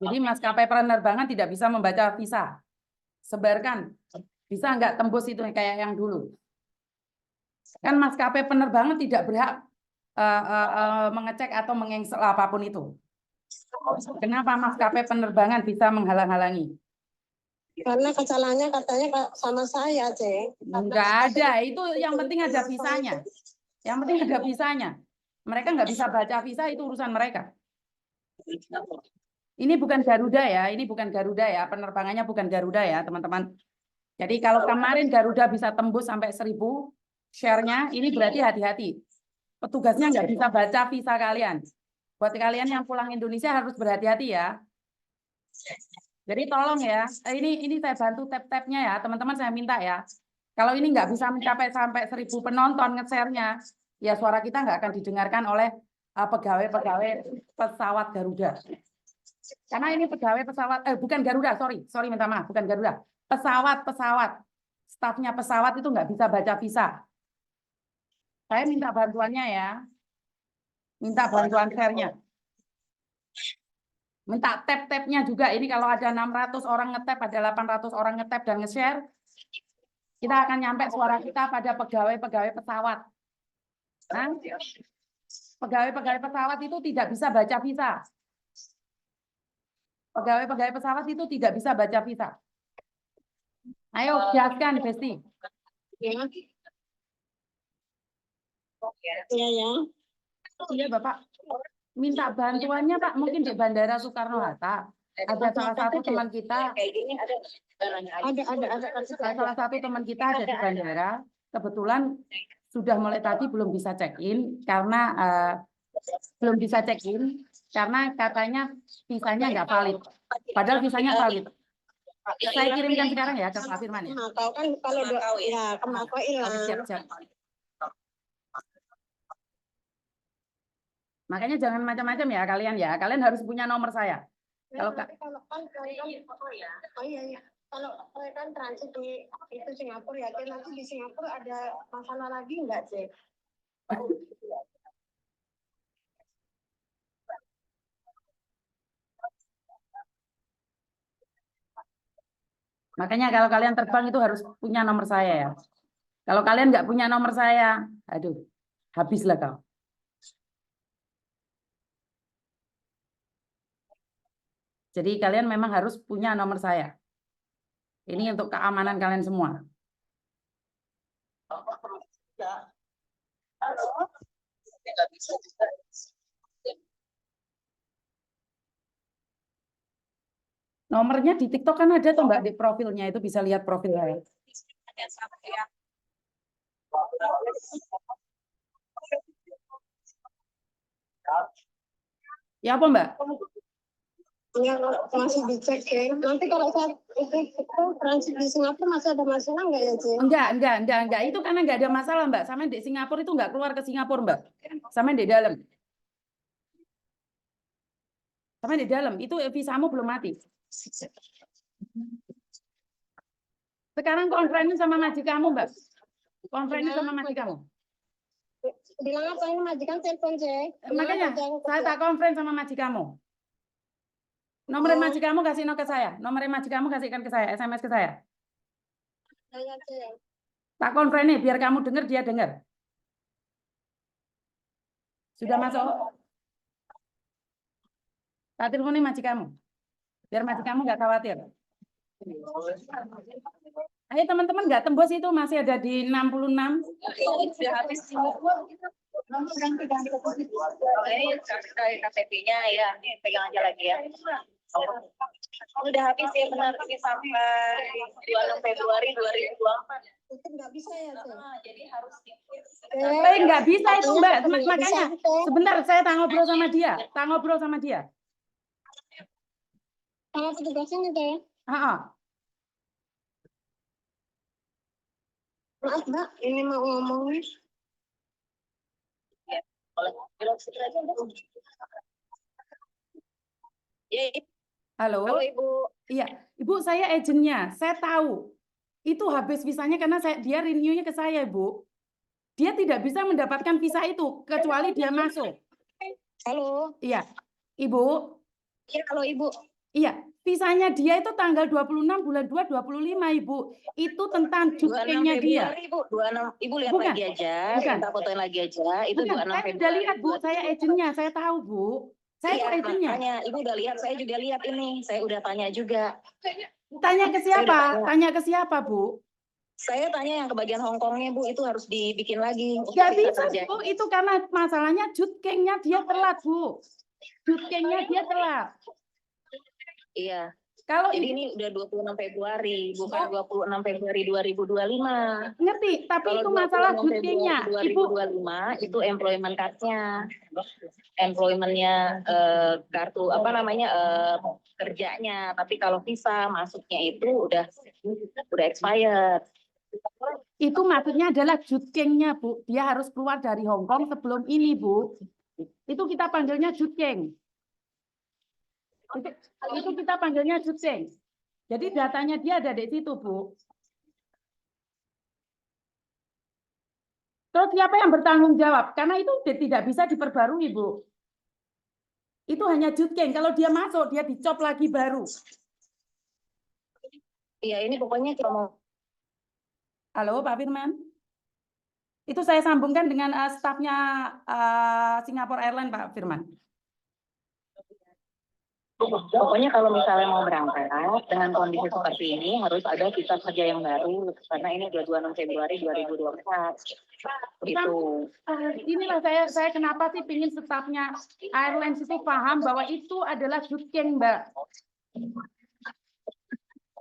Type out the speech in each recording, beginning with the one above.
Jadi maskapai penerbangan tidak bisa membaca visa. Sebarkan. Bisa nggak tembus itu kayak yang dulu. Kan maskapai penerbangan tidak berhak mengecek atau mengengsel apapun itu. Kenapa maskapai penerbangan bisa menghalang-halangi? Karena kesalahannya katanya sama saya, Cek. Enggak ada. Itu yang penting ada visanya. Yang penting ada visanya. Mereka nggak bisa baca visa, itu urusan mereka. Ini bukan Garuda ya, ini bukan Garuda ya, penerbangannya bukan Garuda ya, teman-teman. Jadi kalau kemarin Garuda bisa tembus sampai 1000 share-nya, ini berarti hati-hati. Petugasnya nggak bisa baca visa kalian. Buat kalian yang pulang Indonesia harus berhati-hati ya. Jadi tolong ya, ini saya bantu tap-tapnya ya, teman-teman saya minta ya. Kalau ini nggak bisa mencapai sampai 1000 penonton nge-share-nya, ya suara kita nggak akan didengarkan oleh pegawai-pegawai pesawat Garuda. Karena ini pegawai pesawat, bukan Garuda, sorry minta maaf, bukan Garuda. Pesawat, stafnya pesawat itu nggak bisa baca visa. Saya minta bantuannya ya, minta bantuan share-nya. Minta tap-tapnya juga, ini kalau ada 600 orang nge-tap, ada 800 orang nge-tap dan nge-share, kita akan nyampe suara kita pada pegawai-pegawai pesawat. Nah, pegawai-pegawai pesawat itu tidak bisa baca visa. Pegawai-pegawai pesawat itu tidak bisa baca visa. Ayo, jelaskan, Besti. Ya. Iya, ya. Iya, Bapak. Minta bantuannya, Pak. Mungkin di Bandara Soekarno-Hatta. Ada salah satu teman kita. Ada. Salah satu teman kita ada di bandara. Kebetulan sudah mulai tadi belum bisa check-in karena katanya visanya nggak valid. Padahal visanya valid. Saya kirimkan sekarang ya ke Pak Firman ya. Tahu kan kalau ya kenapa hilang. Siap. Makanya jangan macam-macam ya kalian ya. Kalian harus punya nomor saya. Kalau kalau kan transit di itu Singapura ya, nanti di Singapura ada masalah lagi nggak, Cek? Makanya kalau kalian terbang itu harus punya nomor saya ya. Kalau kalian nggak punya nomor saya, aduh, habislah kau. Jadi kalian memang harus punya nomor saya. Ini untuk keamanan kalian semua. Nomornya di TikTok kan ada tuh Mbak di profilnya, itu bisa lihat profil saya. Ya apa Mbak? Ya, masih dicek ya. Nanti kalau saya itu transit di Singapura masih ada masalah nggak ya, Cek? Enggak. Itu karena nggak ada masalah Mbak. Sama di Singapura itu nggak keluar ke Singapura Mbak. Sama di dalam. Itu visamu belum mati. Sekarang konferensi sama majikanmu Mbak. Konferensi sama majikanmu. Bilang apa ini majikan telepon, Cek? Makanya saya tak konferensi sama majikanmu. Nomor majikanmu kasih ke saya. Nomor majikanmu kasihkan ke saya, SMS ke saya. Tak konferensi biar kamu dengar, dia dengar. Sudah masuk? Tak teleponin majikanmu. Biar majikanmu nggak khawatir. Ayo teman-teman nggak tembus itu masih ada di 66. Sudah habis KTP-nya ya, ini pegang aja lagi ya. Udah habis ya benar, ini sampai 26 Februari 2024. Itu nggak bisa ya, Cek? Jadi harus Nggak bisa itu Mbak. Makanya sebentar saya ngobrol sama dia. Sama petugasnya nih, Cek? Maaf, Mbak, ini mau ngomong. Halo. Halo Ibu. Iya, Ibu saya agennya. Saya tahu. Itu habis visanya karena dia renew-nya ke saya, Ibu. Dia tidak bisa mendapatkan visa itu kecuali dia masuk. Halo. Iya. Ibu, Iya, kalau Ibu. iya. Visanya dia itu tanggal 26 bulan 2 25, Ibu. Itu tentang 26 cutkengnya dia. Februari, Bu. 26. Ibu lihat Bukan, lagi aja. bukan. Kita fotoin lagi aja. Itu Bukan, 26 saya udah Februari. lihat, Bu. Saya agentnya, saya tahu, Bu. Saya Iya, tuh agentnya. makanya Ibu udah lihat, saya juga lihat ini. Saya udah tanya juga. Tanya ke Saya udah siapa? tanya. Tanya ke siapa, Bu? Saya tanya yang ke bagian Hongkongnya, Bu, itu harus dibikin lagi. untuk Nggak kita bisa, kerja. Bu. Itu karena masalahnya jutkengnya dia telat, Bu. Jutkengnya dia telat. Iya. Kalau Jadi Ibu ini udah 26 Februari, bukan Oh. 26 Februari 2025. ngerti, tapi Kalau itu masalah 26 jutkengnya. Februari Ibu, 2025 itu employment card-nya. Employment-nya kartu apa namanya kerjanya. Tapi kalau visa masuknya itu udah expired. itu maksudnya adalah jutkengnya, Bu. Dia harus keluar dari Hong Kong sebelum ini, Bu. Itu kita panggilnya jutkeng. Itu kita panggilnya jutkeng. Jadi datanya dia ada di situ, Bu. Terus siapa yang bertanggung jawab? Karena itu tidak bisa diperbarui, Bu. Itu hanya jutkeng. Kalau dia masuk, dia dicop lagi baru. Iya, ini pokoknya kalau Halo, Pak Firman. Itu saya sambungkan dengan stafnya Singapore Airlines, Pak Firman. pokoknya kalau misalnya mau berangkat dengan kondisi seperti ini harus ada visa kerja yang baru karena ini udah 26 Februari 2024. Itu. Inilah saya kenapa sih pingin stafnya airlines itu paham bahwa itu adalah jutkeng, Mbak.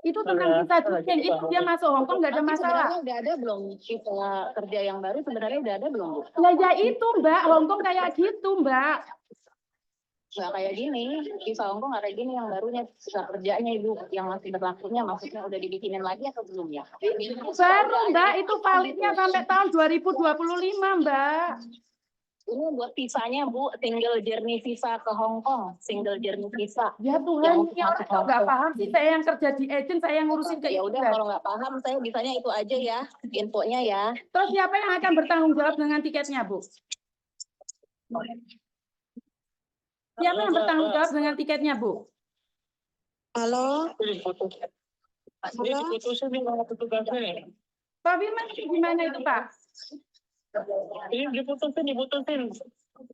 Itu tentang visa jutkeng, itu dia masuk Hong Kong nggak ada masalah. Sebenarnya udah ada belum visa kerja yang baru, sebenarnya udah ada belum, Bu? Ya itu, Mbak, Hong Kong kayak gitu, Mbak. Nggak kayak gini, visa Hong Kong nggak kayak gini yang barunya, visa kerjanya Ibu, yang masih berlakunya maksudnya udah dibikinin lagi atau belum ya? Baru, Mbak, itu validnya sampai tahun 2025, Mbak. Ini buat visanya, Bu, single journey visa ke Hong Kong, single journey visa. Ya Tuhan, ini orang kok nggak paham sih. Saya yang kerja di agent, saya yang ngurusin ke Ya udah, kalau nggak paham, saya bisanya itu aja ya, infonya ya. Terus siapa yang akan bertanggung jawab dengan tiketnya, Bu? Siapa yang bertanggung jawab dengan tiketnya, Bu? Halo. Pak Firman, gimana itu, Pak? Ini diputusin.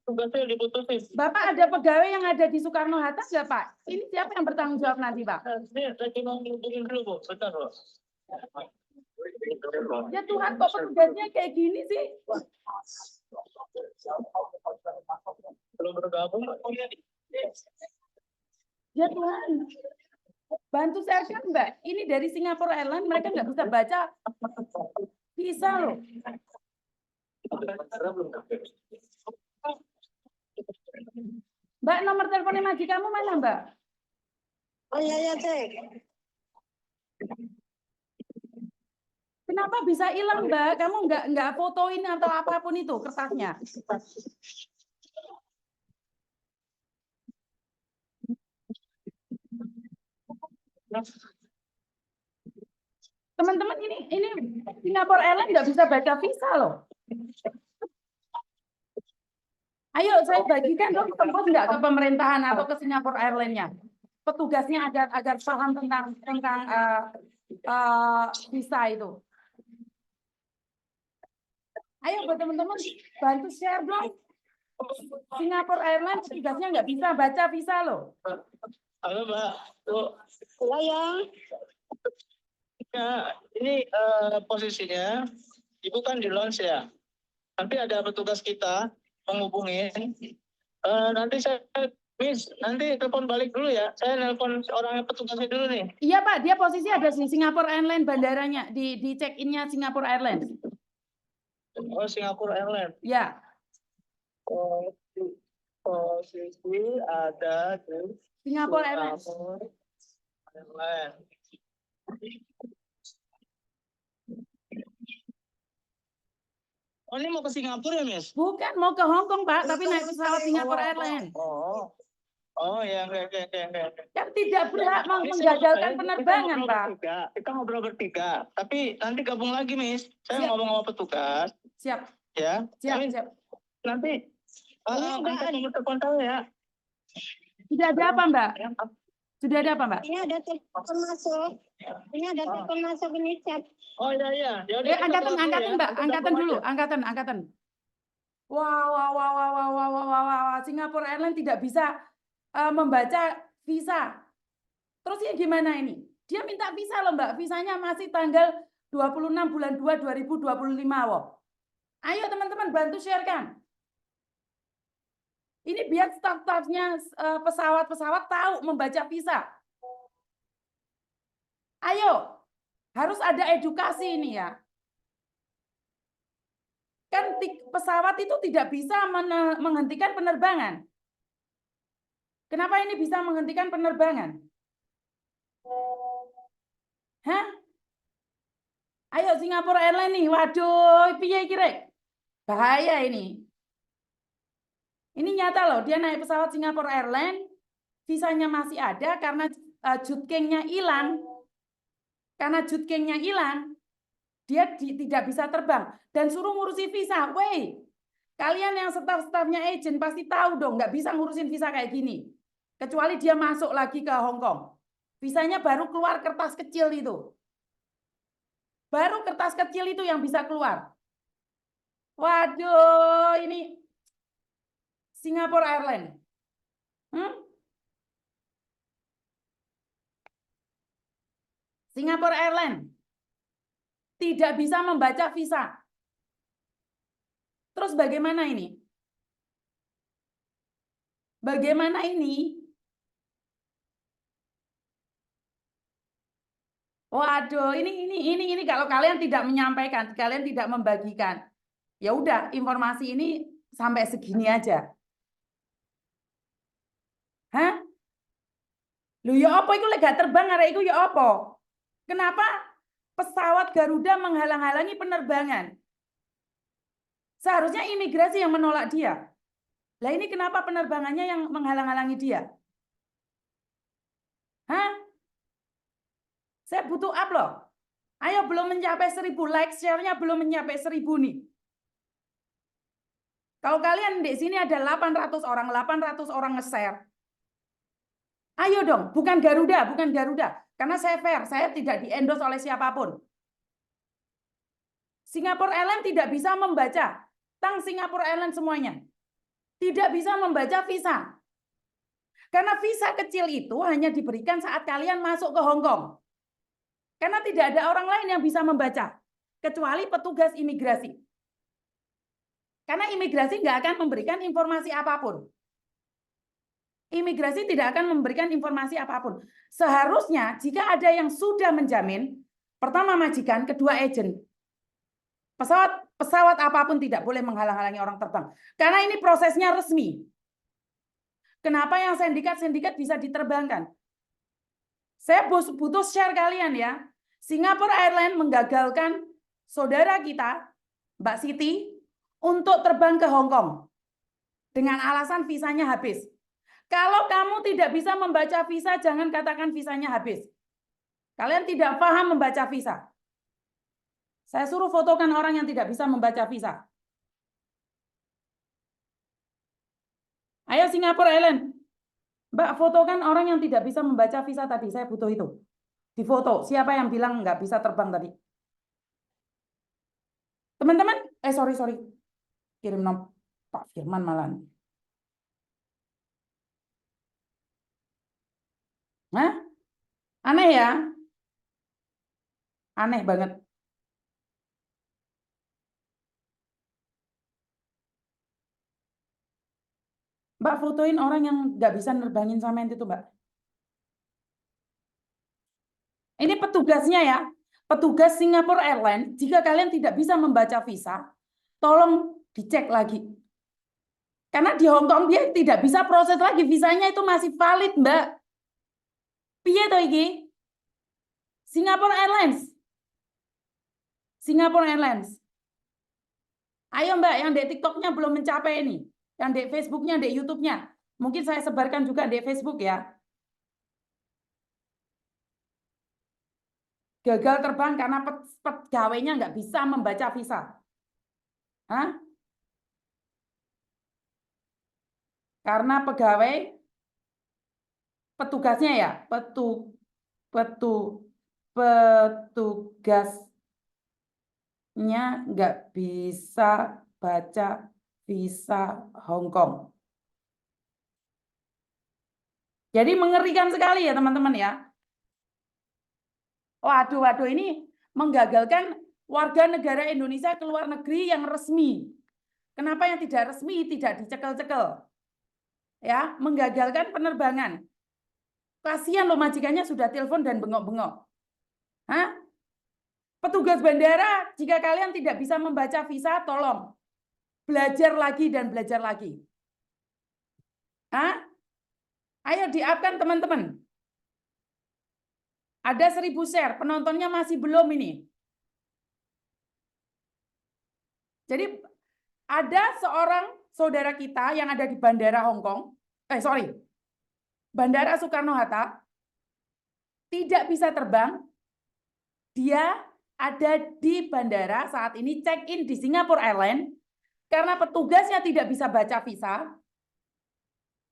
Tugasnya diputusin. Bapak ada pegawai yang ada di Soekarno Hatta nggak, Pak? Ini siapa yang bertanggung jawab nanti, Pak? Saya cuma hubungin dulu, Bu. Bentar, Bu. Ya Tuhan, kok petugasnya kayak gini sih? Belum bergabung. Ya Tuhan. Bantu saya kan, Mbak. Ini dari Singapore Airlines, mereka nggak bisa baca. Bisa loh. Mbak, nomor teleponnya majikanmu mana, Mbak? Oh iya, cek. Kenapa bisa hilang, Mbak? Kamu nggak fotoin atau apapun itu kertasnya? Teman-teman, ini Singapore Airlines nggak bisa baca visa loh. Ayo, saya bagikan dong tembus nggak ke pemerintahan atau ke Singapore Airlines-nya. Petugasnya agar paham tentang visa itu. Ayo buat teman-teman bantu share dong. Singapore Airlines petugasnya nggak bisa baca visa loh. Halo, Mbak. Tuh. Ya. Ya, ini posisinya, Ibu kan di lounge ya. Nanti ada petugas kita menghubungin. Nanti saya, Miss, nanti telepon balik dulu ya. Saya nelpon orangnya petugasnya dulu nih. Iya Pak, dia posisi ada di Singapore Airlines bandaranya, di check-in-nya Singapore Airlines. Oh, Singapore Airlines. Ya. Posisi ada di Singapore Airlines. Oh, ini mau ke Singapura ya, Miss? Bukan, mau ke Hong Kong, Pak, tapi naik pesawat Singapore Airlines. Oh ya, oke. Kan tidak berhak menggagalkan penerbangan, Pak. Kita ngobrol bertiga, tapi nanti gabung lagi, Miss. Saya Siap. ngomong sama petugas. Siap. Ya. Siap. Nanti Angkat nomor telepon saya. Sudah ada apa, Mbak? Sudah ada apa, Mbak? Ini ada telepon masuk. Ini ada telepon masuk ini chat. Oh iya. Ya udah, kita Angkatan, keluar dulu angkatan, ya. Mbak. Nanti Angkatan telepon dulu, aja. angkatan. Wah. Singapore Airlines tidak bisa membaca visa. Terus ini gimana ini? Dia minta visa loh, Mbak. Visanya masih tanggal 26 bulan 2 2025 loh. Ayo teman-teman bantu sharekan. Ini biar staf-stafnya pesawat-pesawat tahu membaca visa. Ayo, harus ada edukasi ini ya. Kan pesawat itu tidak bisa menghentikan penerbangan. Kenapa ini bisa menghentikan penerbangan? Hah? Ayo Singapore Airlines nih, waduh, piye kira? Bahaya ini. Ini nyata loh, dia naik pesawat Singapore Airlines, visanya masih ada karena jutkengnya hilang. Karena jutkengnya hilang, dia tidak bisa terbang dan suruh ngurusi visa. Wey, kalian yang staf-stafnya agent pasti tahu dong, nggak bisa ngurusin visa kayak gini. Kecuali dia masuk lagi ke Hong Kong. Visanya baru keluar kertas kecil itu. Baru kertas kecil itu yang bisa keluar. Waduh, ini Singapore Airlines. Singapore Airlines tidak bisa membaca visa. Terus bagaimana ini? Bagaimana ini? Waduh, ini kalau kalian tidak menyampaikan, kalian tidak membagikan. Ya udah, informasi ini sampai segini aja. Hah? Lu ya apa iku lek gak terbang arek iku ya apa? Kenapa pesawat Garuda menghalang-halangi penerbangan? Seharusnya imigrasi yang menolak dia. Lah ini kenapa penerbangannya yang menghalang-halangi dia? Hah? Saya butuh up loh. Ayo belum mencapai 1000 like, share-nya belum mencapai 1000 nih. Kalau kalian di sini ada 800 orang nge-share. Ayo dong, bukan Garuda. Karena saya fair, saya tidak di-endorse oleh siapapun. Singapore Airlines tidak bisa membaca. Tang Singapore Airlines semuanya. Tidak bisa membaca visa. Karena visa kecil itu hanya diberikan saat kalian masuk ke Hong Kong. Karena tidak ada orang lain yang bisa membaca. Kecuali petugas imigrasi. Karena imigrasi nggak akan memberikan informasi apapun. Imigrasi tidak akan memberikan informasi apapun. Seharusnya jika ada yang sudah menjamin, pertama majikan, kedua agent. Pesawat apapun tidak boleh menghalang-halangi orang terbang. Karena ini prosesnya resmi. Kenapa yang sindikat bisa diterbangkan? Saya butuh share kalian ya. Singapore Airlines menggagalkan saudara kita, Mbak Siti, untuk terbang ke Hong Kong. Dengan alasan visanya habis. Kalau kamu tidak bisa membaca visa, jangan katakan visanya habis. Kalian tidak paham membaca visa. Saya suruh fotokan orang yang tidak bisa membaca visa. Ayo Singapore Airlines. Mbak, fotokan orang yang tidak bisa membaca visa tadi. Saya butuh itu. Di foto. Siapa yang bilang nggak bisa terbang tadi? Teman-teman, sorry. Kirim nom Pak Firman malah. Hah? Aneh ya? Aneh banget. Mbak, fotoin orang yang nggak bisa nerbangin sama itu, Mbak. Ini petugasnya ya. Petugas Singapore Airlines, jika kalian tidak bisa membaca visa, tolong dicek lagi. Karena di Hong Kong dia tidak bisa proses lagi. Visanya itu masih valid, Mbak. Piye to iki? Singapore Airlines. Ayo Mbak, yang di TikTok-nya belum mencapai ini. Yang di Facebook-nya, di YouTube-nya. Mungkin saya sebarkan juga di Facebook ya. Gagal terbang karena pegawainya nggak bisa membaca visa. Hah? Karena pegawai petugasnya ya, petugasnya nggak bisa baca visa Hong Kong. Jadi mengerikan sekali ya teman-teman ya. Waduh, ini menggagalkan warga negara Indonesia ke luar negeri yang resmi. Kenapa yang tidak resmi tidak dicekel-cekel? Ya, menggagalkan penerbangan. Kasihan loh majikannya sudah telepon dan bengok-bengok. Hah? Petugas bandara, jika kalian tidak bisa membaca visa, tolong belajar lagi dan belajar lagi. Hah? Ayo di-up-kan teman-teman. Ada 1000 share, penontonnya masih belum ini. Jadi ada seorang saudara kita yang ada di Bandara Hong Kong, Bandara Soekarno-Hatta, tidak bisa terbang. Dia ada di bandara saat ini check-in di Singapore Airlines karena petugasnya tidak bisa baca visa.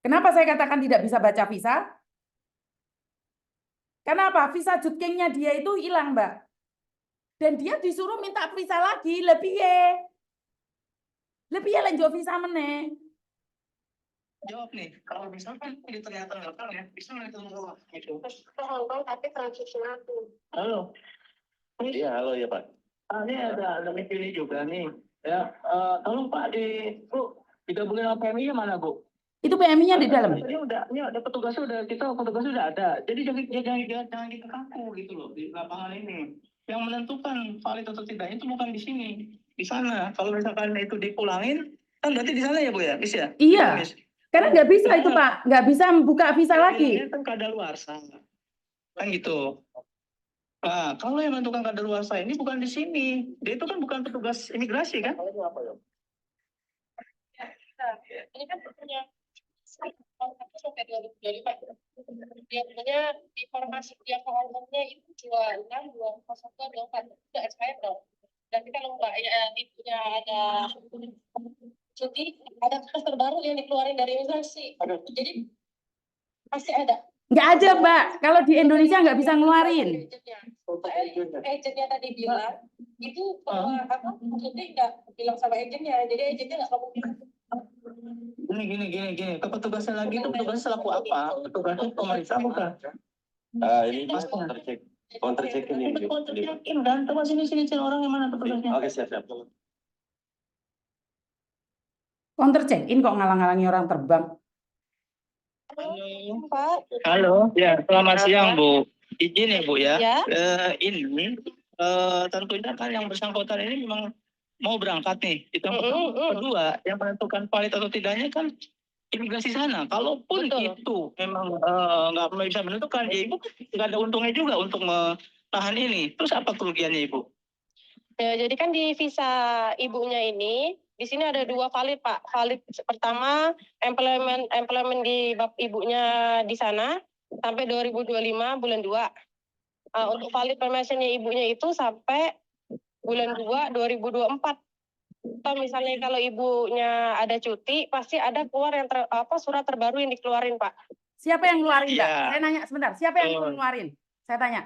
Kenapa saya katakan tidak bisa baca visa? Kenapa? Visa jutkingnya dia itu hilang, Mbak. Dan dia disuruh minta visa lagi, lebih lanjut visa meneh. Jawab nih, kalau misalkan ini ternyata nggak ya, bisa nggak itu gitu. Ke Hong Kong tapi transit Singapura. Halo. Iya, halo ya Pak. Ini ada meeting ini juga nih. Ya, tolong Pak Bu, 3 bulan PMI mana Bu? Itu PMI-nya di dalam. Ini ada petugasnya udah ada. Jadi jangan kita kaku gitu loh di lapangan ini. Yang menentukan valid atau tidaknya itu bukan di sini, di sana. Kalau misalkan itu dipulangin, kan berarti di sana ya Bu ya, bisa? Iya. Karena nggak bisa itu Pak, nggak bisa membuka visa lagi. Ini kan kadaluarsa, kan gitu. Nah, kalau yang menentukan kadaluarsa ini bukan di sini, dia itu kan bukan petugas imigrasi kan? Ini kan punya sampai 2025. Biasanya informasi dia ke Hong Kongnya itu 26, 20, 24. Itu expired dong. Dan kalau Mbak ibunya ada cuti, ada kasus terbaru yang dikeluarin dari imigrasi. Jadi pasti ada. Nggak ada, Mbak. Kalau di Indonesia nggak bisa ngeluarin. Agennya tadi bilang, itu maksudnya nggak bilang sama agennya. Jadi agennya nggak ngomong. Gini. Ke petugasnya lagi itu petugasnya selaku apa? Petugasnya pemerintah bukan? Ini Mas counter check ini. Counter check-in kan? Coba sini orang yang mana petugasnya? Oke, siap. Counter check-in kok ngalang-ngalangi orang terbang. Halo, ya selamat siang Bu. Izin ya Bu ya. Ya. Ini tentunya kan yang bersangkutan ini memang mau berangkat nih. Itu yang pertama. Kedua, yang menentukan valid atau tidaknya kan imigrasi sana. Kalaupun itu memang nggak bisa menentukan, ya Ibu nggak ada untungnya juga untuk menahan ini. Terus apa kerugiannya Ibu? Ya, jadi kan di visa ibunya ini, di sini ada 2 valid Pak. Valid pertama employment di bab ibunya di sana sampai 2025 bulan 2. Untuk valid permissionnya ibunya itu sampai bulan 2 2024. Atau misalnya kalau ibunya ada cuti, pasti ada keluar yang surat terbaru yang dikeluarin Pak. Siapa yang ngeluarin, Mbak? Ya. Saya nanya sebentar, siapa yang ngeluarin? Saya tanya.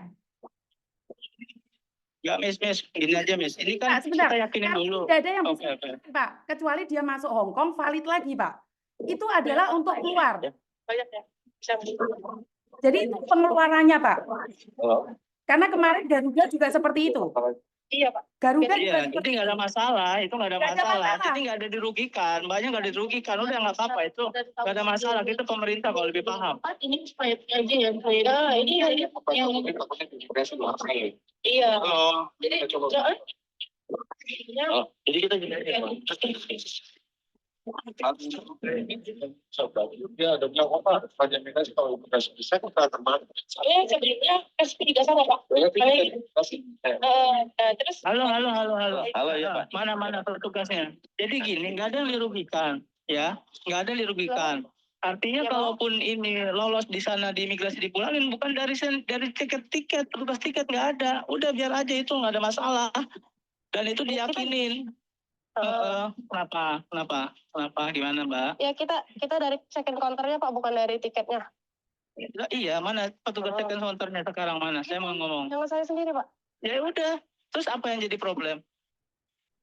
Ya, Miss, gini aja, Miss. Ini kan Sebentar. kita yakinin dulu. Tidak ada yang bisa, Oke. Pak. Kecuali dia masuk Hong Kong, valid lagi, Pak. Itu adalah untuk keluar. Banyak ya. Bisa. Jadi itu pengeluarannya, Pak. Halo. Karena kemarin Garuda juga seperti itu. Iya Pak. Garuda juga Iya, seperti jadi nggak ada masalah. Itu nggak ada Nggak ada masalah. masalah. Jadi nggak ada dirugikan. Banyak nggak ada dirugikan. Udah nggak apa-apa. Itu nggak ada masalah. Kita pemerintah kalau lebih paham. Ini supaya aja ya. Ini yang iya. Oh, Jadi jadi kita gini aja. Ya, ada bilang apa? Banyak minta sih kalau bukan bisa kita terbang. sebelumnya SP juga sama Pak. Terus Halo. Halo ya Pak. Mana petugasnya? Jadi gini, nggak ada yang dirugikan, ya, nggak ada yang dirugikan. Artinya kalaupun ini lolos di sana di imigrasi dipulangin, bukan dari tiket, petugas tiket nggak ada. Udah biar aja itu nggak ada masalah. Dan itu diyakinin. Kenapa? Gimana, Mbak? Ya kita dari check-in counternya Pak, bukan dari tiketnya. Iya, mana petugas second counternya sekarang mana? Saya mau ngomong. Yang saya sendiri Pak. Ya udah. Terus apa yang jadi problem?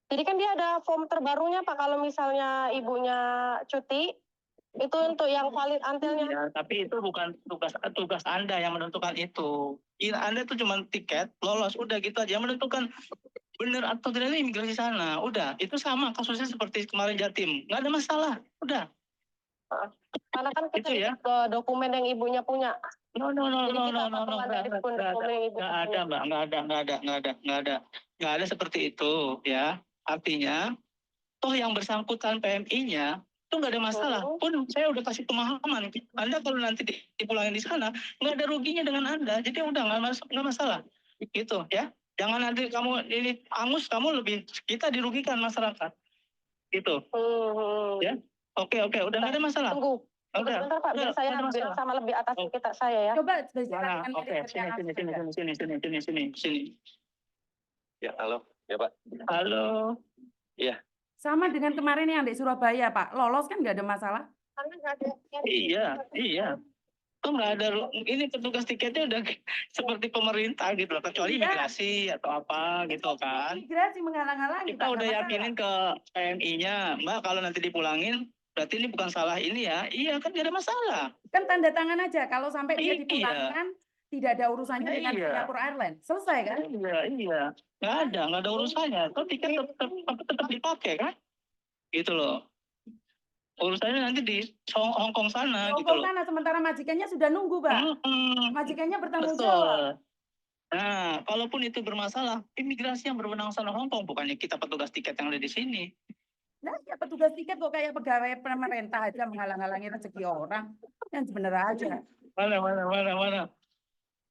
Jadi kan dia ada form terbarunya Pak, kalau misalnya ibunya cuti, itu untuk yang valid antilnya. Ya, tapi itu bukan tugas Anda yang menentukan itu. Anda tuh cuma tiket, lolos, udah gitu aja. Yang menentukan benar atau tidaknya imigrasi sana. Udah, itu sama kasusnya seperti kemarin Jatim. Nggak ada masalah. Udah. Karena kan kita Itu ya. ikut ke dokumen yang ibunya punya. No. Jadi kita tak perlu ada dokumen yang ibu Nggak ada, Mbak. Nggak ada seperti itu, ya. Artinya, toh yang bersangkutan PMI-nya itu nggak ada masalah. Pun saya udah kasih pemahaman. Anda kalau nanti dipulangin di sana, nggak ada ruginya dengan Anda. Jadi udah nggak masalah. Gitu, ya. Jangan nanti kamu ini angus, kamu lebih kita dirugikan masyarakat. Gitu. Ya. Oke, udah nggak ada masalah. Tunggu. Udah. Sebentar Pak, biar saya nggak ada masalah. sama lebih atas kita saya ya. Coba Mana? bicarakan Oke, sini. Ya, halo. Ya, Pak. Halo. sama dengan kemarin yang di Surabaya, Pak. Lolos kan nggak ada masalah. Karena nggak ada. Iya. Tuh nggak ada, ini petugas tiketnya udah seperti pemerintah gitu loh, kecuali Iya. imigrasi atau apa gitu kan. Imigrasi menghalang-halangi, Kita Pak, udah nggak yakinin ke PMI-nya, Mbak kalau nanti dipulangin, berarti ini bukan salah ini ya. Iya kan, nggak ada masalah. masalah. Kan tanda tangan aja. Kalau sampai dia Iya. dipulangkan, tidak ada urusannya dengan Iya. Singapore Airlines. Selesai kan? Iya. Nggak ada urusannya. Tuh tiket tetap dipakai kan? Gitu loh. Urusannya nanti di Hong Kong sana gitu Hongkong loh. sana, sementara majikannya sudah nunggu, Pak. Majikannya bertanggung Betul. jawab. Nah, kalaupun itu bermasalah, imigrasi yang berwenang sana Hong Kong, bukannya kita petugas tiket yang ada di sini. Nah, ya petugas tiket kok kayak pegawai pemerintah aja menghalang-halangi rezeki orang. Yang bener aja.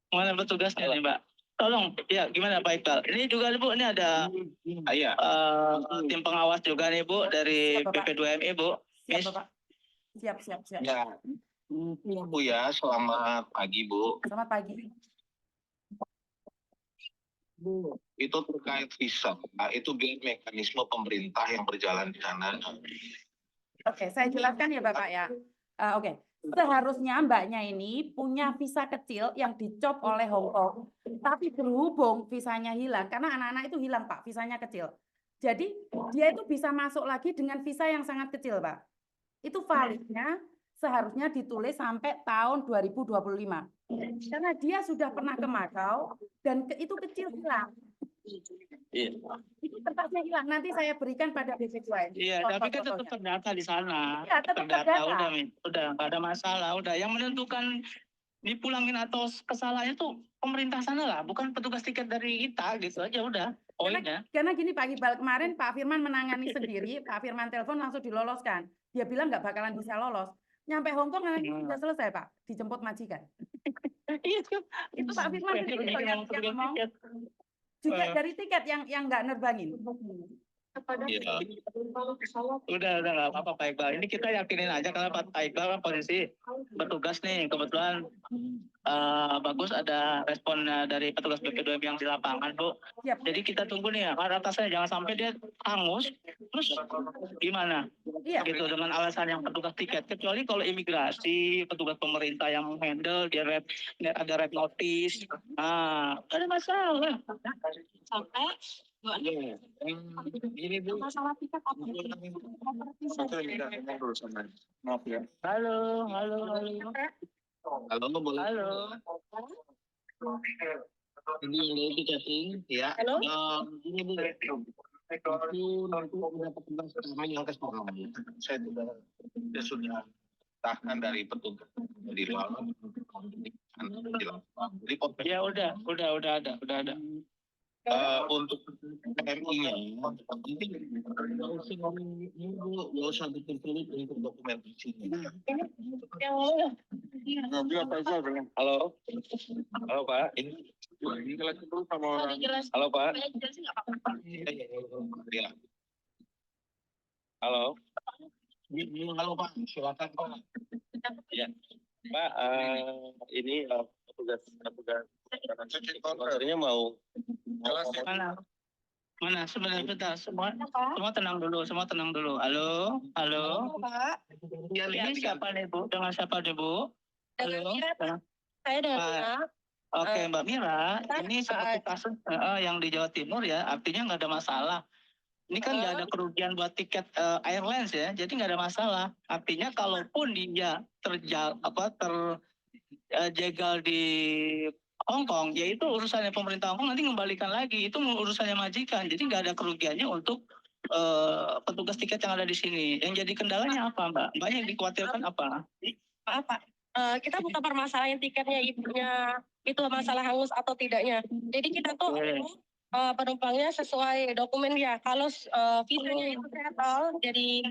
Mana petugasnya nih, Mbak? Tolong, ya gimana Pak Iqbal? Ini juga Bu, ini ada tim pengawas juga nih Bu dari Siap, Bapak. PP2MI Bu. Siap, Miss. Bapak. Siap. Ya. Bu ya, selamat pagi, Bu. Selamat pagi. Itu terkait visa, itu biar mekanisme pemerintah yang berjalan di sana. Oke, saya jelaskan ya Bapak ya. Oke, seharusnya Mbaknya ini punya visa kecil yang dicop oleh Hong Kong. Tapi berhubung visanya hilang, karena anak-anak itu hilang Pak, visanya kecil. Jadi dia itu bisa masuk lagi dengan visa yang sangat kecil Pak. Itu validnya seharusnya ditulis sampai tahun 2025. Karena dia sudah pernah ke Macau dan itu kecil hilang. Iya. Itu kertasnya hilang. Nanti saya berikan pada BP2. Iya, tapi kan tetap terdata di sana. Iya, tetap terdata. Udah nggak ada masalah. Udah, yang menentukan dipulangin atau kesalahannya tuh pemerintah sana lah, bukan petugas tiket dari kita gitu aja udah. Poinnya. Karena gini Pak Iqbal, kemarin Pak Firman menangani sendiri, Pak Firman telepon langsung diloloskan. Dia bilang nggak bakalan bisa lolos. Nyampe Hong Kong sudah selesai Pak, dijemput majikan. Itu Pak Firman sendiri yang ngomong. Juga dari tiket yang nggak nerbangin. Iya. Udah nggak apa-apa Pak Iqbal. Ini kita yakinin aja karena Pak Iqbal kan posisi bertugas nih. Kebetulan bagus ada respon dari petugas BP2M yang di lapangan Bu. Siap. Jadi kita tunggu nih ya. Atasnya jangan sampai dia hangus. Terus gimana? Iya. Gitu dengan alasan yang petugas tiket. Kecuali kalau imigrasi, petugas pemerintah yang handle, dia ada red notice. Ada masalah. Sampai Ini Bu. masalah tiket apa? Maaf ya. Halo. Halo, boleh. Halo. Ini yang tiketing, ya. Halo? Ini Bu. Itu nanti ada petugas yang tes pengalaman. Saya sudah tahan dari petugas di luar. Jadi Ya udah ada. untuk PMI-nya, nanti nggak usah betul-betul untuk dokumentasinya. Halo Pak, ini lagi dulu sama orang. Halo Pak. Ya. Halo. Halo Pak, silakan Pak. Ya, Pak, ini petugas mau Mana? Mana? Sebentar. Semua tenang dulu. Semua tenang dulu. Halo. Pak. Ini siapa nih Bu? Dengan siapa nih Bu? Dengan Halo. Mira, Pak. Saya dengan Pak. Mira. Oke, Mbak Mira. Pak, Ini seperti kasus yang di Jawa Timur ya. Artinya nggak ada masalah. Ini kan nggak ada kerugian buat tiket airlines ya. Jadi nggak ada masalah. Artinya kalaupun dia terjegal di Hong Kong, yaitu urusannya pemerintah Hong Kong, nanti ngembalikan lagi, itu urusannya majikan, jadi nggak ada kerugiannya untuk petugas tiket yang ada di sini. Yang jadi kendalanya apa, Mbak? Mbak yang dikhawatirkan apa? maaf Pak. Kita bukan permasalahan tiketnya ibunya itu masalah hangus atau tidaknya. Jadi kita tuh penumpangnya sesuai dokumen ya. Kalau visanya itu settle, jadi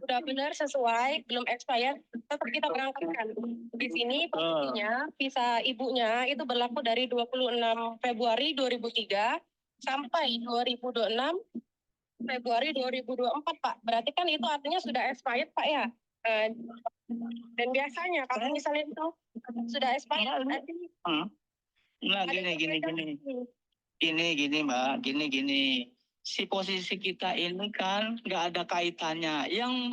udah benar sesuai, belum expired, tetap kita berangkatkan. Di sini posisinya visa ibunya itu berlaku dari 26 Februari 2003 sampai 2026 Februari 2024 Pak. Berarti kan itu artinya sudah expired Pak ya. Dan biasanya kalau misalnya itu sudah expired, Nah, gini Mbak, gini. Si posisi kita ini kan nggak ada kaitannya. Yang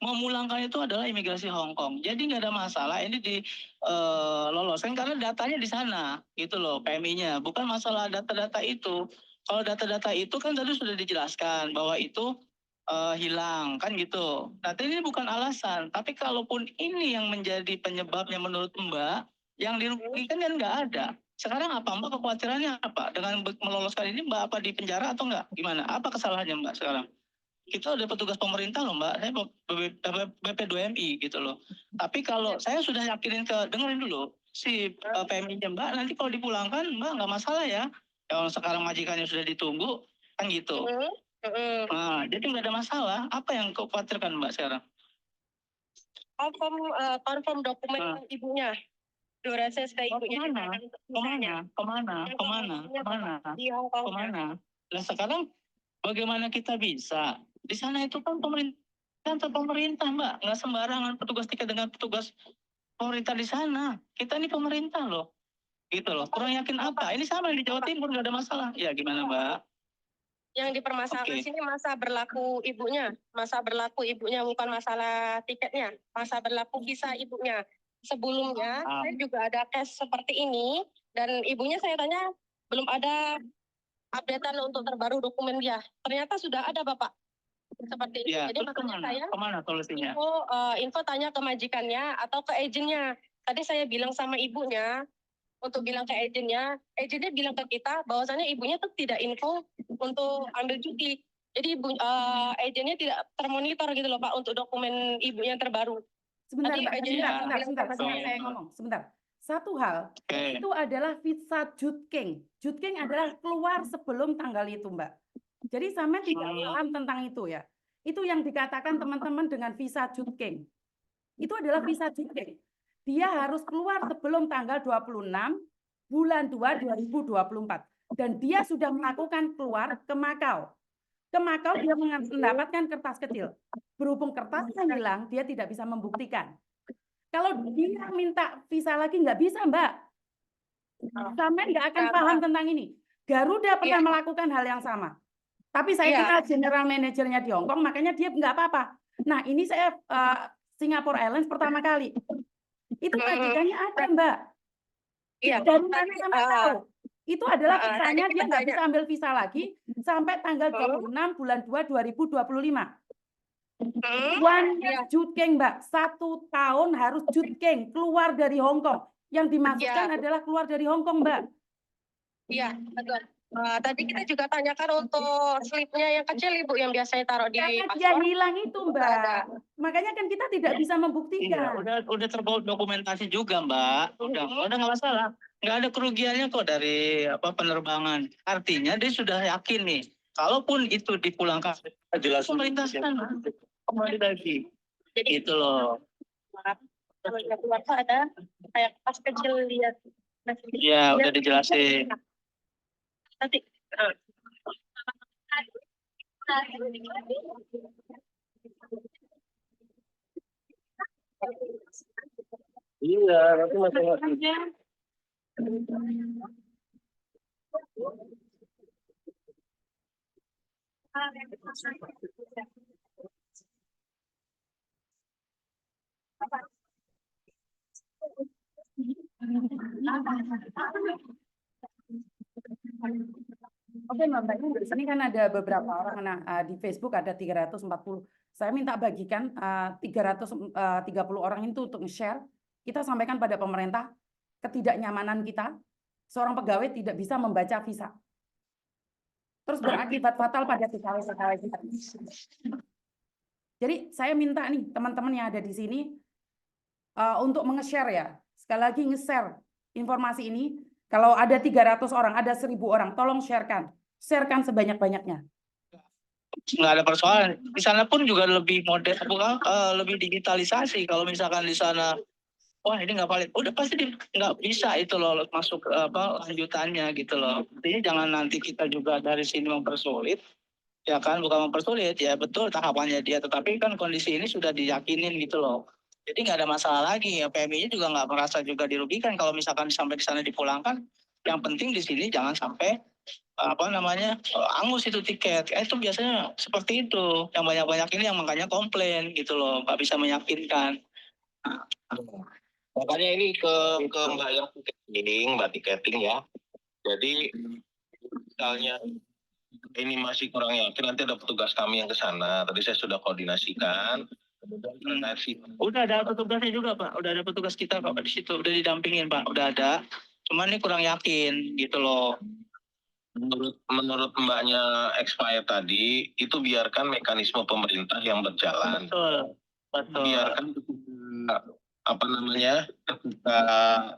memulangkan itu adalah imigrasi Hong Kong. Jadi nggak ada masalah. Ini loloskan karena datanya di sana, gitu loh, PMI-nya. Bukan masalah data-data itu. Kalau data-data itu kan tadi sudah dijelaskan bahwa itu hilang, kan gitu. Nah, ini bukan alasan. Tapi kalaupun ini yang menjadi penyebabnya menurut Mbak, yang dirugikan kan nggak ada. Sekarang apa Mbak kekhawatirannya apa? Dengan meloloskan ini Mbak apa di penjara atau enggak? Gimana? Apa kesalahannya Mbak sekarang? Kita ada petugas pemerintah loh Mbak, saya BP2MI gitu loh. Tapi kalau saya sudah yakinin dengerin dulu, si PMI-nya Mbak, nanti kalau dipulangkan Mbak nggak masalah ya. Yang sekarang majikannya sudah ditunggu, kan gitu. Nah, jadi nggak ada masalah. Apa yang kau khawatirkan Mbak sekarang? Confirm dokumen ibunya. Durasi stay ibunya Kemana? di Hong Kong. Nah sekarang bagaimana kita bisa? Di sana itu kan pemerintah Mbak, nggak sembarangan petugas tiket dengan petugas pemerintah di sana. Kita ini pemerintah loh, gitu loh. Kurang yakin apa? Ini sama di Jawa Timur nggak ada masalah. Ya gimana Mbak? Yang dipermasalahkan sini masa berlaku ibunya bukan masalah tiketnya, masa berlaku visa ibunya. Sebelumnya saya juga ada case seperti ini dan ibunya saya tanya belum ada updatean untuk terbaru dokumen dia. Ternyata sudah ada Bapak. Seperti itu. Ya, Jadi makanya saya kemana solusinya? info tanya ke majikannya atau ke agennya. Tadi saya bilang sama ibunya untuk bilang ke agennya bilang ke kita bahwasannya ibunya tuh tidak info untuk ambil cuti. Jadi agennya tidak termonitor gitu loh Pak untuk dokumen ibunya terbaru. Sebentar, Tadi Mbak, sebentar, saya ngomong, sebentar. Satu hal, itu adalah visa Jutking. Jutking adalah keluar sebelum tanggal itu, Mbak. Jadi sampai tidak paham tentang itu ya. Itu yang dikatakan teman-teman dengan visa Jutking. Itu adalah visa Jutking. Dia harus keluar sebelum tanggal 26 bulan 2 2024. Dan dia sudah melakukan keluar ke Makau. Ke Makau dia mendapatkan kertas kecil. Berhubung kertasnya hilang, dia tidak bisa membuktikan. Kalau dia minta visa lagi, nggak bisa, Mbak. Sampai nggak akan paham tentang ini. Garuda pernah melakukan hal yang sama. Tapi saya kenal general manajernya di Hong Kong, makanya dia nggak apa-apa. Nah, ini saya Singapore Airlines pertama kali. Itu majikannya ada, Mbak. Dari mana sama tahu? Itu adalah visanya, dia nggak bisa ambil visa lagi sampai tanggal 26 bulan 2 2025. One year Jutking, Mbak. 1 tahun harus Jutking keluar dari Hong Kong. Yang dimaksudkan adalah keluar dari Hong Kong, Mbak. Iya, betul. Tadi kita juga tanyakan untuk slipnya yang kecil Ibu yang biasanya taruh di Karena paspor. dia hilang itu, Mbak. Makanya kan kita tidak bisa membuktikan. Iya, udah terbaut dokumentasi juga Mbak. Udah nggak masalah. Nggak ada kerugiannya kok dari penerbangan. Artinya dia sudah yakin nih. Kalaupun itu dipulangkan, jelas pemerintah sana kembali lagi. Jadi itu loh. Kalau yang keluar tuh ada kayak pas kecil lihat. Iya, udah dijelasin. Nanti. Iya, nanti masing-masing. Oke Mbak, ini di sini kan ada beberapa orang, nah, di Facebook ada 340. Saya minta bagikan 330 orang itu untuk nge-share. Kita sampaikan pada pemerintah ketidaknyamanan kita, seorang pegawai tidak bisa membaca visa. Terus berakibat fatal pada pegawai-pegawai kita. Jadi saya minta nih teman-teman yang ada di sini untuk nge-share ya. Sekali lagi nge-share informasi ini. Kalau ada 300 orang, ada 1.000 orang, tolong sharekan. Sharekan sebanyak-banyaknya. Nggak ada persoalan. Di sana pun juga lebih modern, lebih digitalisasi. Kalau misalkan di sana, wah ini nggak valid, udah pasti nggak bisa itu loh masuk lanjutannya gitu loh. Artinya jangan nanti kita juga dari sini mempersulit, ya kan, bukan mempersulit, ya betul tahapannya dia, tetapi kan kondisi ini sudah diyakinin gitu loh. Jadi nggak ada masalah lagi, ya PMI-nya juga nggak merasa juga dirugikan kalau misalkan sampai di sana dipulangkan. Yang penting di sini jangan sampai angus itu tiket. Itu biasanya seperti itu. Yang banyak-banyak ini yang makanya komplain gitu loh, nggak bisa meyakinkan. Makanya ini ke Mbak yang tiketing ya. Jadi misalnya ini masih kurang yakin, nanti ada petugas kami yang ke sana. Tadi saya sudah koordinasikan. Udah ada petugasnya juga Pak, udah ada petugas kita Pak di situ, udah didampingin Pak, udah ada. Cuman ini kurang yakin gitu loh. Menurut Mbaknya expired tadi, itu biarkan mekanisme pemerintah yang berjalan. Betul. Biarkan ketika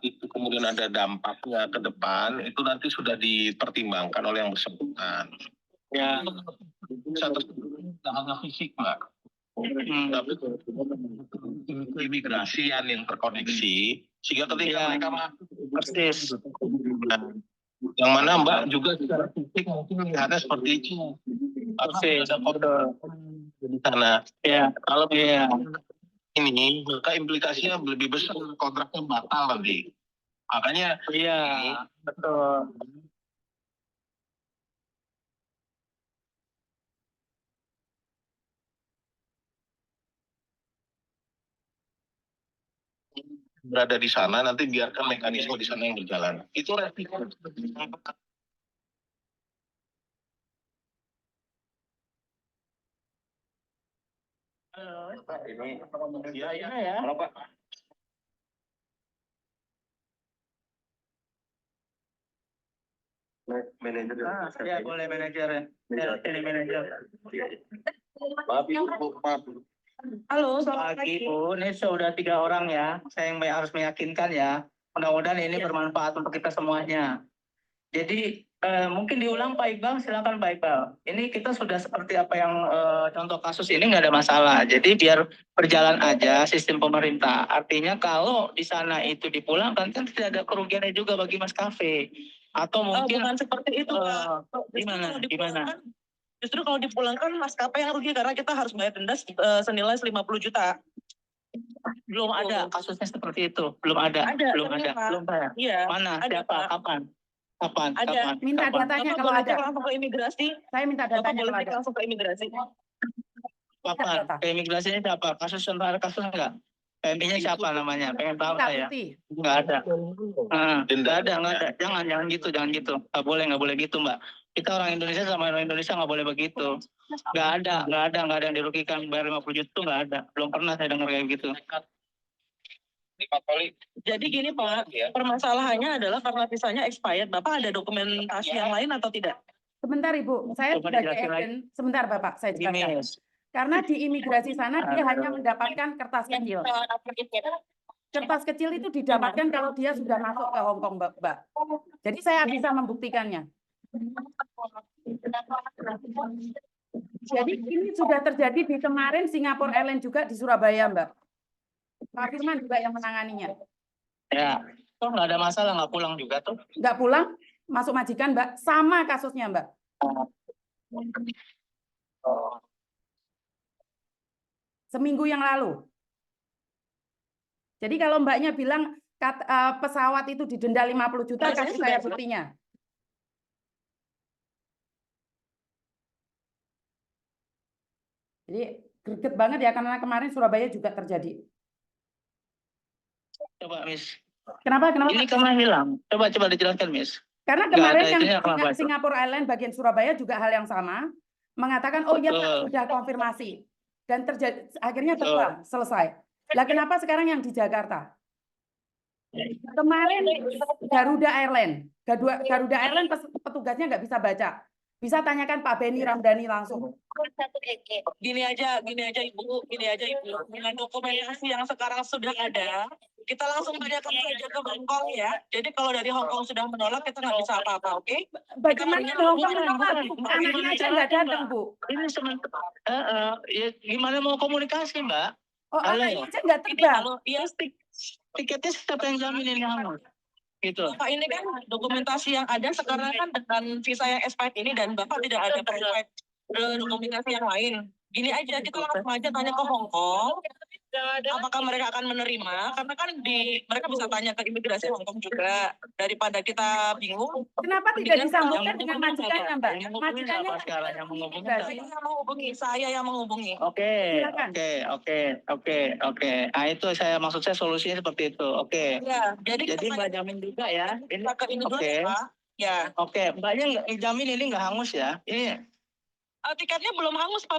itu kemudian ada dampaknya ke depan, itu nanti sudah dipertimbangkan oleh yang bersangkutan. Ya. Satu hanya fisik Mbak. Tapi imigrasian yang terkoneksi sehingga ketika mereka persis. Yang mana Mbak juga secara fisik mungkin melihatnya seperti itu. Persis. Ada kode di sana. Ya. Kalau ini maka implikasinya lebih besar, kontraknya batal nanti. Makanya betul. berada di sana, nanti biarkan mekanisme di sana yang berjalan. Itu resiko. Ini ya. Halo, Pak. Manajer. Ya boleh manajer. Ya, ini manajer. Maaf, maaf. Halo, selamat pagi Bu. Ini sudah 3 orang ya. Saya yang harus meyakinkan ya. Mudah-mudahan ini bermanfaat untuk kita semuanya. Jadi mungkin diulang Pak Iqbal, silakan Pak Iqbal. Ini kita sudah seperti apa yang contoh kasus ini nggak ada masalah. Jadi biar berjalan aja sistem pemerintah. Artinya kalau di sana itu dipulangkan kan tidak ada kerugiannya juga bagi maskapai. Atau mungkin bukan seperti itu Pak. Gimana? Justru kalau dipulangkan maskapai yang rugi karena kita harus bayar denda senilai 50 juta. Belum ada kasusnya seperti itu. Belum ada. Belum ada. Iya. Mana? Ada, Siapa? Pak. Kapan? Ada. Minta datanya kalau ada. Langsung ke imigrasi. Saya minta Bapak datanya boleh kalau cek ada. langsung ke imigrasi. Kapan? Ke imigrasinya siapa? Kasus enggak? PMI-nya siapa namanya? Pengen tahu saya. Nggak ada. Nggak ada. Jangan gitu. Nggak boleh gitu Mbak. Kita orang Indonesia sama orang Indonesia nggak boleh begitu. Nggak ada yang dirugikan bayar 50 juta itu nggak ada. Belum pernah saya dengar kayak gitu. Jadi gini Pak, permasalahannya adalah karena visanya expired. Bapak ada dokumentasi yang lain atau tidak? Sebentar Ibu, saya Coba sebagai dijelasin agent, sebentar Bapak, saya jelaskan. Gini, Karena di imigrasi sana dia hanya mendapatkan kertas kecil. Kertas kecil itu didapatkan kalau dia sudah masuk ke Hong Kong, Mbak. Jadi saya bisa membuktikannya. Jadi ini sudah terjadi di kemarin Singapore Airlines juga di Surabaya, Mbak. Pak Firman juga yang menanganinya. ya, toh nggak ada masalah, nggak pulang juga tuh. Nggak pulang, masuk majikan, Mbak. Sama kasusnya, Mbak. Seminggu yang lalu. Jadi kalau Mbaknya bilang pesawat itu didenda 50 juta, kasih saya buktinya. Jadi greget banget ya karena kemarin Surabaya juga terjadi. Coba Miss. Kenapa? Kenapa? Ini kemana hilang? Coba dijelaskan Miss. Karena Nggak kemarin ada yang itunya, kenapa itu? Singapura Airlines bagian Surabaya juga hal yang sama, mengatakan oh iya Pak Betul. sudah konfirmasi dan terjadi akhirnya Betul. terbang selesai. Lah kenapa sekarang yang di Jakarta? Kemarin Garuda Airlines petugasnya nggak bisa baca. Bisa tanyakan Pak Beni Ramdhani langsung. Gini aja Ibu, dengan dokumentasi yang sekarang sudah ada, kita langsung tanyakan saja ke Hongkong ya. Jadi kalau dari Hongkong sudah menolak, kita nggak bisa apa-apa, oke? Bagaimana Kita Hongkong bukan, menolak? bukan. Anaknya aja nggak datang, Bu. Ini sementara. Ya, gimana mau komunikasi Mbak? Oh, Halo. anaknya aja nggak Ini terbang. kalau ya Tiketnya siapa yang jamin ini hangus? Gitu. Bapak ini kan dokumentasi yang ada sekarang kan dengan visa yang expired ini dan Bapak tidak ada provide dokumentasi yang lain. Gini aja, kita langsung aja tanya ke Hongkong, apakah mereka akan menerima? Karena kan mereka bisa tanya ke imigrasi Hongkong juga, daripada kita bingung. Kenapa tidak disambungkan Yang dengan menghubungi majikannya, siapa? Mbak? Yang menghubungi Majikannya siapa sekarang? Yang menghubungi imigrasi. siapa? Saya yang menghubungi. Oke, Silakan. oke. Nah itu maksud saya solusinya seperti itu. Oke. Ya, jadi Jadi Mbak jamin juga ya. Ini kita ke ini dulu oke. ya, Pak. Ya. Oke, Mbaknya jamin ini nggak hangus ya? Ini Tiketnya belum hangus, Pak.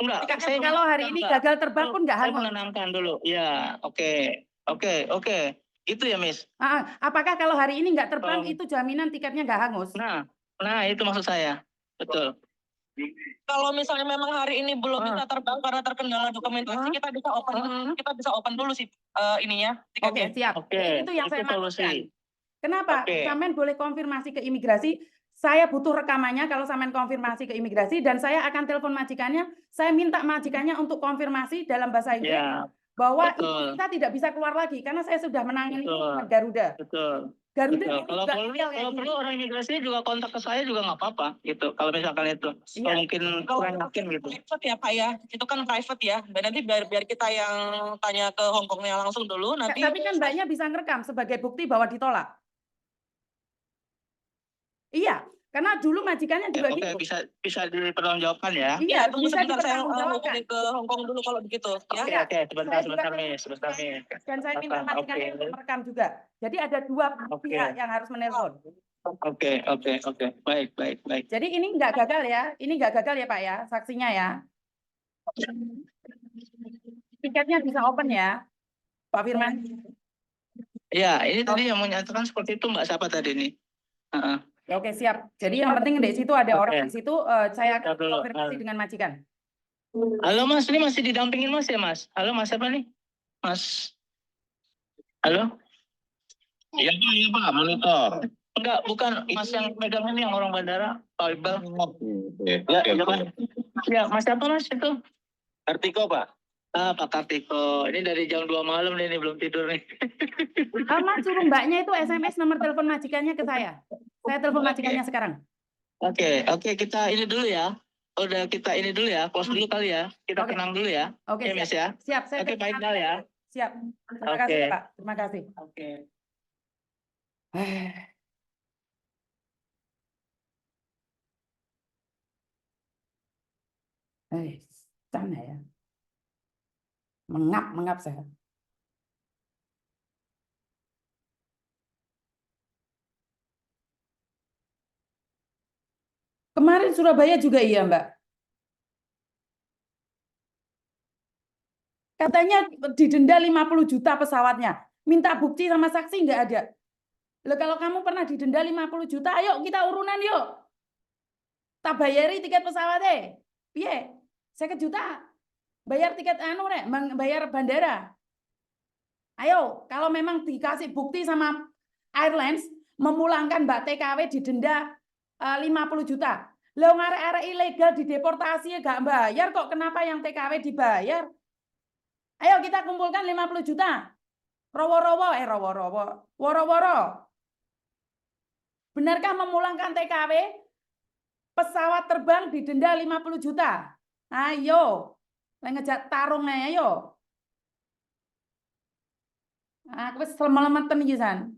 enggak. Tiketnya kalau hari ini gagal terbang pun nggak Saya hangus. menenangkan dulu. Ya, oke. Itu ya, Miss. Apakah kalau hari ini nggak terbang Oh. itu jaminan tiketnya nggak hangus? Nah itu maksud saya. Betul. Kalau misalnya memang hari ini belum bisa terbang karena terkendala dokumentasi, kita bisa open dulu sih ininya tiketnya. Oke, siap. Oke, Itu yang saya solusi. maksudkan. Kenapa? Oke. Sampean boleh konfirmasi ke imigrasi. Saya butuh rekamannya kalau sampean konfirmasi ke imigrasi dan saya akan telepon majikannya. Saya minta majikannya untuk konfirmasi dalam bahasa Inggris bahwa betul. kita tidak bisa keluar lagi karena saya sudah menangani Betul. Garuda. Betul. Garuda Betul. itu Kalau juga perlu, real kayak kalau gini. perlu orang imigrasi juga kontak ke saya juga nggak apa-apa gitu. Kalau misalkan itu, Iya. mungkin kurang yakin gitu. Private ya Pak ya, itu kan private ya. Dan nanti biar kita yang tanya ke Hongkongnya langsung dulu. Nanti. Tapi kan mbaknya bisa ngerekam sebagai bukti bahwa ditolak. Iya, karena dulu majikannya juga Oke, gitu. bisa dipertanggungjawabkan ya. Iya, Tunggu bisa sebentar saya dipertanggungjawabkan. hubungi ke Hongkong dulu kalau begitu. Oke, Ya. sebentar Miss. Dan saya minta majikannya untuk merekam juga. Jadi ada dua pihak yang harus menelpon. Oke. Baik. Jadi ini nggak gagal ya, Pak ya, saksinya ya. Tiketnya bisa open ya, Pak Firman. Ya, ini tadi yang menyatakan seperti itu Mbak, siapa tadi ini? Oke, siap. Jadi yang penting di situ ada orang di situ, saya akan Dulu. konfirmasi dengan majikan. Halo Mas, ini masih didampingin Mas ya Mas? Halo Mas, siapa nih? Mas. Halo? Iya Pak, monitor. Enggak, bukan Mas yang pegang ini yang orang bandara, Pak Iqbal. Ya, Mas siapa Mas itu? Kartiko Pak. Pak Kartiko. Ini dari jam 2 malam nih, belum tidur nih. Mas suruh mbaknya itu SMS nomor telepon majikannya ke saya. Saya telepon majikannya sekarang. Oke, kita ini dulu ya. Udah kita ini dulu ya, close dulu kali ya. Kita kenang dulu ya. Oke, Mas siap. ya. Siap, saya Oke, Pak Iqbal ya. Siap. Terima kasih, Pak. Terima kasih. Oke. Sana ya. Mengap saya. Kemarin Surabaya juga iya, Mbak. Katanya didenda 50 juta pesawatnya. Minta bukti sama saksi nggak ada. Loh, kalau kamu pernah didenda 50 juta, ayo kita urunan yuk. Tak bayari tiket pesawatnya. Piye? 50 juta. Bayar tiket bayar bandara. Ayo, kalau memang dikasih bukti sama airlines memulangkan Mbak TKW didenda 50 juta. Lo ngarek-arek ilegal dideportasi gak bayar kok, kenapa yang TKW dibayar? Ayo kita kumpulkan 50 juta. Woro-woro. Benarkah memulangkan TKW? Pesawat terbang didenda 50 juta. Ayo. Ngejak tarung ayo. Aku wis selemelemeten iki san.